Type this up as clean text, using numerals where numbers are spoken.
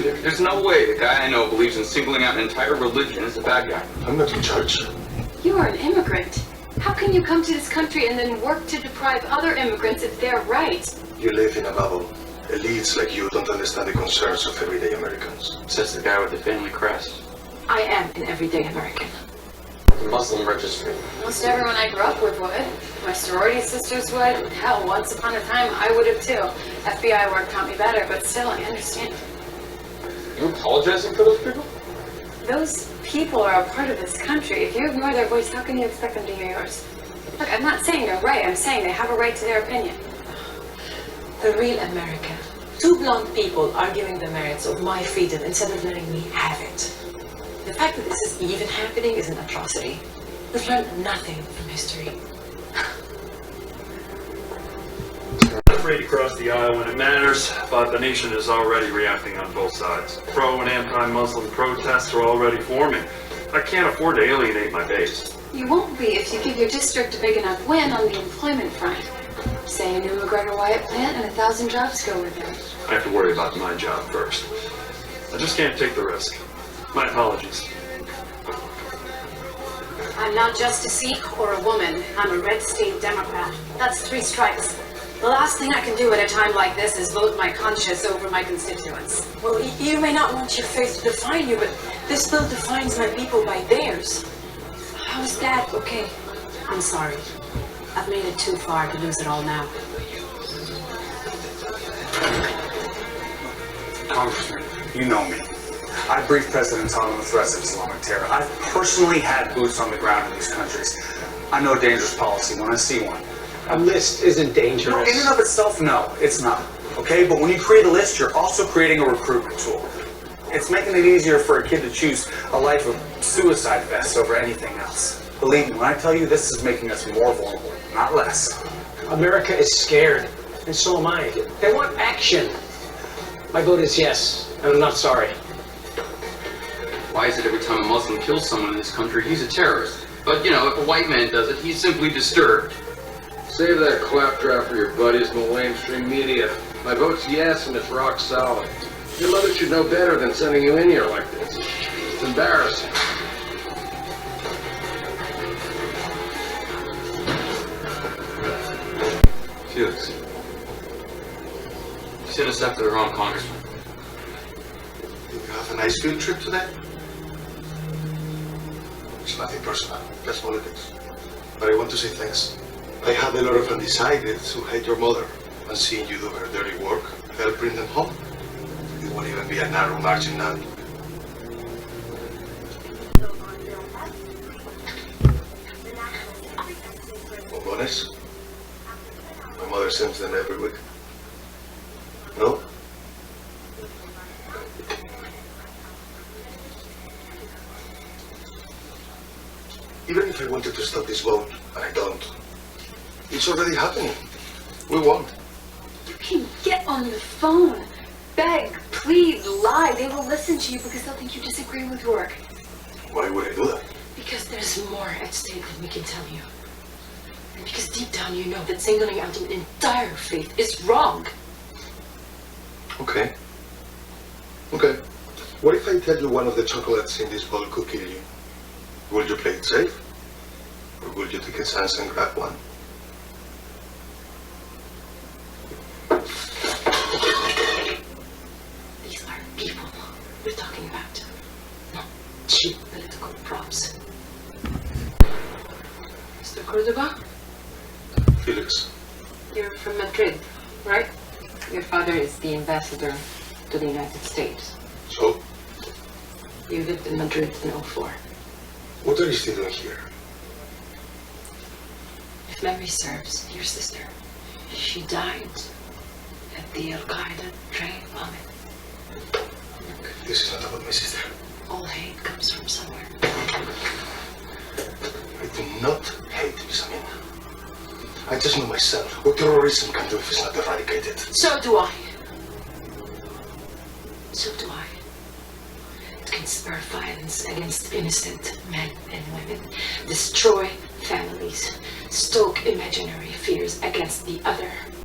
There's no way the guy I know believes in singling out an entire religion as a bad guy. I'm not in charge. You are an immigrant. How can you come to this country and then work to deprive other immigrants of their rights? You live in a bubble. Elites like you don't understand the concerns of everyday Americans. Says the guy with the family crest. I am an everyday American. The Muslim registry. Most everyone I grew up with would. My sorority sisters would. Hell, once upon a time, I would have too. FBI work taught me better, but still, I understand. You apologizing for those people? Those people are a part of this country. If you ignore their voice, how can you expect them to hear yours? Look, I'm not saying they're right. I'm saying they have a right to their opinion. The real America. Two blonde people arguing the merits of my freedom instead of letting me have it. The fact that this is even happening is an atrocity. We've learned nothing from history. I'm afraid to cross the aisle when it matters, but the nation is already reacting on both sides. Pro and anti-Muslim protests are already forming. I can't afford to alienate my base. You won't be if you give your district a big enough win on the employment front. Say a new McGregor Wyatt plant and 1,000 jobs go with it. I have to worry about my job first. I just can't take the risk. My apologies. I'm not just a Sikh or a woman. I'm a red state Democrat. That's 3 strikes. The last thing I can do at a time like this is vote my conscience over my constituents. Well, you may not want your faith to define you, but this bill defines my people by theirs. How is that okay? I'm sorry. I've made it too far to lose it all now. Congressman, you know me. I briefed President on the threats of Islamic terror. I've personally had boots on the ground in these countries. I know dangerous policy when I see one. A list isn't dangerous. No, in and of itself, no, it's not. Okay, but when you create a list, you're also creating a recruitment tool. It's making it easier for a kid to choose a life of suicide vests over anything else. Believe me, when I tell you this is making us more vulnerable, not less. America is scared, and so am I. They want action. My vote is yes, and I'm not sorry. Why is it every time a Muslim kills someone in this country, he's a terrorist? But, you know, if a white man does it, he's simply disturbed. Save that claptrap for your buddies in the mainstream media. My vote's yes, and it's rock solid. Your mother should know better than sending you in here like this. It's embarrassing. Felix, you sent us after the wrong congressman. Did you have a nice field trip today? It's nothing personal, just politics. But I want to say thanks. I had a lot of undecideds who hate your mother, and seeing you do her dirty work help bring them home. It won't even be a narrow margin now. Bombones? My mother sends them every week. No? Even if I wanted to stop this vote, and I don't, it's already happening. We won't. You can get on the phone, beg, plead, lie. They will listen to you because they'll think you disagree with work. Why would I do that? Because there's more at stake than we can tell you. And because deep down you know that singling out an entire faith is wrong. Okay. Okay. What if I tell you one of the chocolates in this bowl could kill you? Will you play it safe? Or will you take a chance and grab one? These are people we're talking about, not cheap political props. Mr. Cordoba, Felix. you're from Madrid, right? Your father is the ambassador to the United States. So, You lived in Madrid in 2004. what are you still doing here? If memory serves, your sister, she died at the Al-Qaeda train bombing. Look, this is not about my sister. All hate comes from somewhere. I do not hate Miss Amin. I just know myself what terrorism can do if it's not eradicated. So do I. So do I. It can spur violence against innocent men and women, destroy families, stoke imaginary fears against the other.